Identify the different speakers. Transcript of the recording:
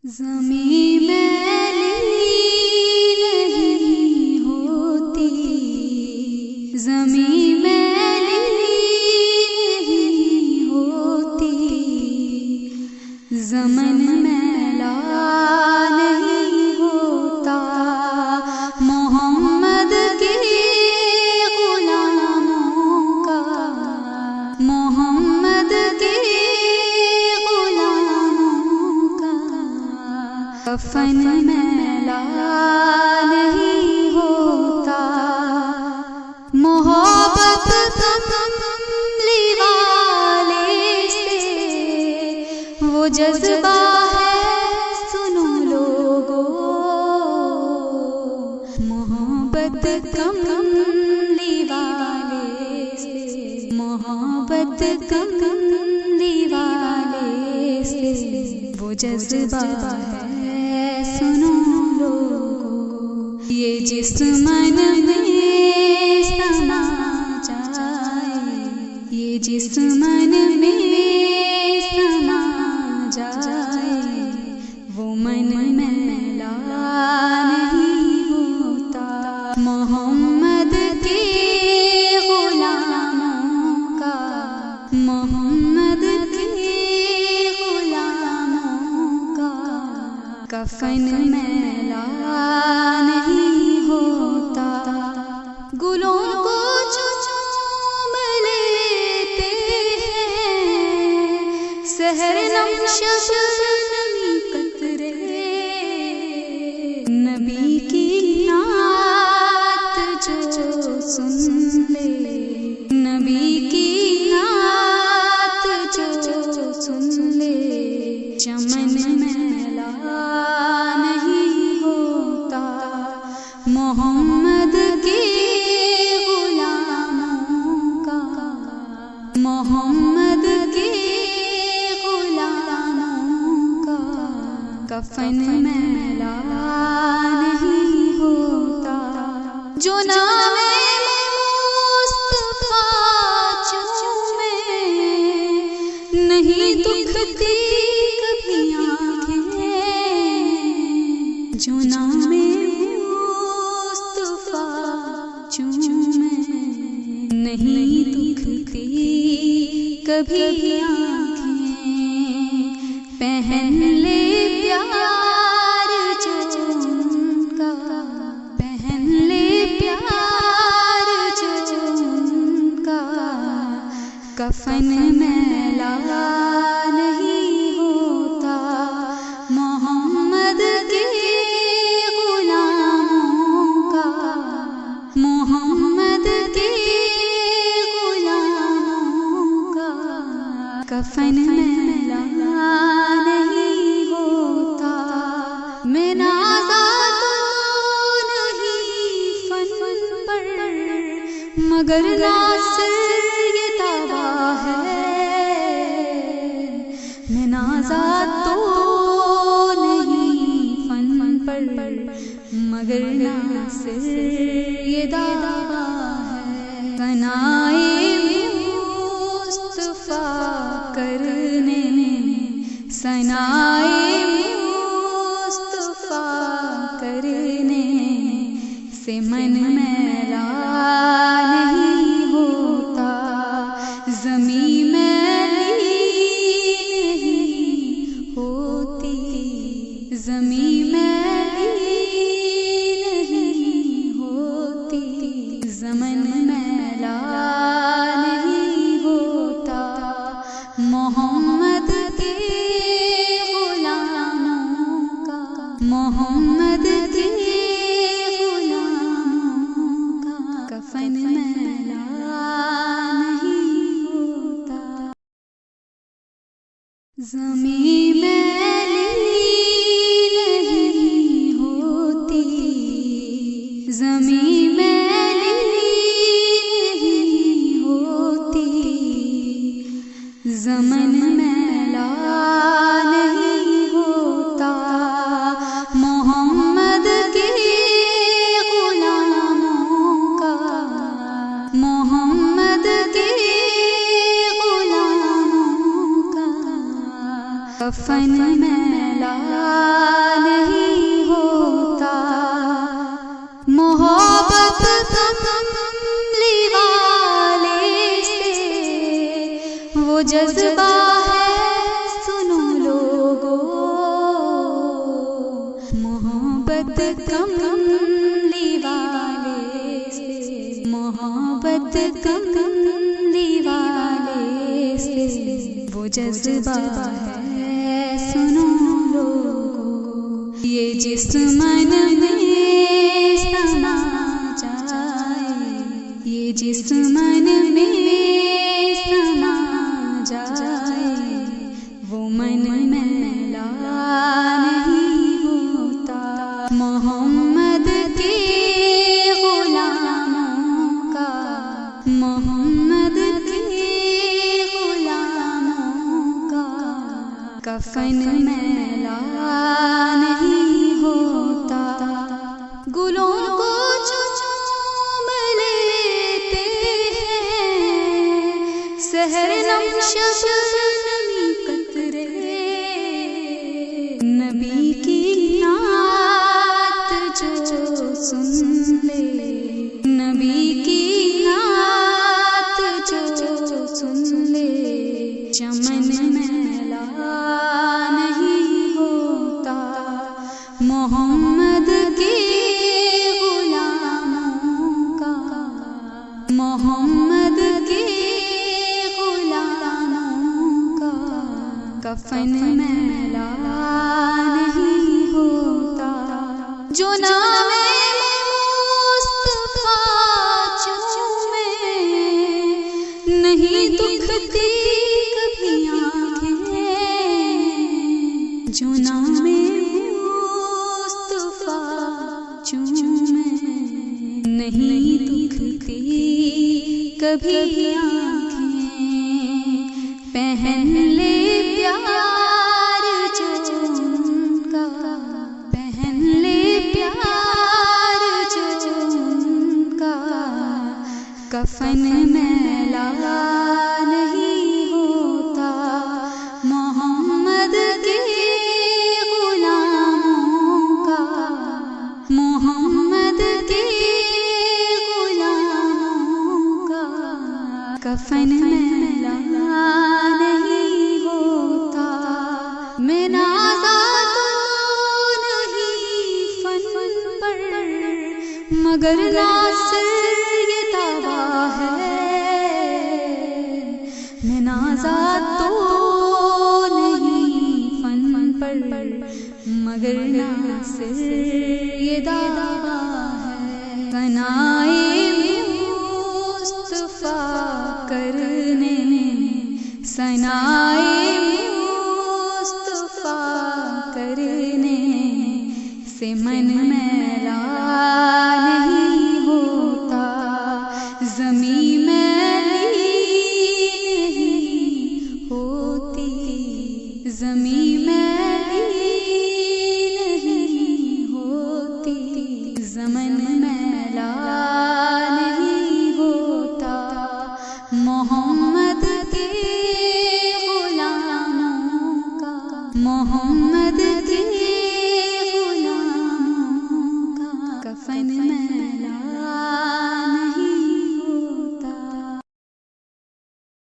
Speaker 1: زمین میلی نہیں ہوتی، زمین میلی نہیں ہوتی، زمن میلا نہیں ہوتا، محمد کے غلاموں کا، محمد کے غلاموں کا کفن میلا نہیں ہوتا، محبت کملی والے سے وہ جذبہ ہے، سنو لوگو، محبت کملی والے سے، محبت کملی والے سے وہ جذبہ ہے، سنو لوگو، یہ جسم میں سما جائے، یہ جسم میں سما جائے، وہ من میلا نہیں ہوتا، محمد کے غلاموں کا، محمد کے غلاموں کا کفن میلا نہیں ہوتا، گلوں کو چوم لیتے ہیں سحر نم شبنمی قطرے، نبی کی نعت جو سن لے، نبی کی نعت جو سن لے، چمن میلا نہیں ہوتا، محمد کے غلاموں کا، محمد کے غلاموں کا کفن میلا نہیں ہوتا، جو نام مصطفیٰ چومے نہیں دکھتی کبھی آنکھیں، جو نام مصطفیٰ چومے نہیں دکھتی کبھی آنکھیں، پہن لے پیار جو ان کا، پہن لے پیار جو ان کا کفن میلا نہیں ہوتا، محمد کے غلاموں کا، محمد کے غلاموں کا کفن میلا نہیں ہوتا، میں نازا تو نہیں فن پر، مگر ناصر یہ دعویٰ ہے، میں نازا تو نہیں فن پر، مگر ناصر یہ دعویٰ ہے، ثنائے مصطفیٰ کرنے میں، ثنائے مصطفیٰ کرنے سے من میلا نہیں ہوتا، زمین میلی نہیں ہوتی، زمین میلی نہیں ہوتی، زمن میلا نہیں ہوتا، محمد کے غلاموں کا، محمد کے غلاموں کا کفن میلا نہیں ہوتا، زمین میلی نہیں ہوتی، زمین میلی نہیں ہوتی، زمن میلا نہیں ہوتا، محمد کے غلاموں کا، محمد کے غلاموں کا کفن میلا میلا نہیں ہوتا، محبت کملی والے سے وہ جذبہ ہے سنو لوگو، محبت کملی والے سے، محبت کملی والے سے وہ جذبہ ہے سنو لوگو، یہ جس من میں سما جائے، یہ جس من میں سما جائے وہ من میلا نہیں ہوتا، محمد کے غلاموں کا، محمد کے غلاموں کا کفن میلا نہیں ہوتا، گلوں کو چوم لیتے ہیں سحر نم شبنمی قطرے، نبی کی نعت جو سن لے، نبی کی نعت جو سن لے چمن میلا نہیں ہوتا، محمد کے غلاموں کا، محمد کے غلاموں کا کفن میلا نہیں ہوتا، جو نام مصطفیٰ چومے نہیں دکھتی کبھی آنکھیں، جو نام مصطفیٰ چومے نہیں دکھتی کبھی آنکھیں، پہن لے پیار جو ان کا، پہن لے پیار جو ان کا کفن میلا نہیں ہوتا، محمد کے غلاموں کا، محمد کے غلاموں کا کفن میلا نہیں ہوتا، میں نازا تو نہیں فن پر مگر ناصر یہ دعویٰ ہے، میں نازا تو نہیں فن پر مگر ناصر یہ دعویٰ ہے، ثنائے مصطفیٰ کرنے، ثنائے مصطفیٰ کرنے سے من میلا نہیں ہوتا، زمین میلی نہیں ہوتی، زمین میلی نہیں ہوتی، زمن میلا نہیں ہوتا، محمد کے غلاموں کا، محمد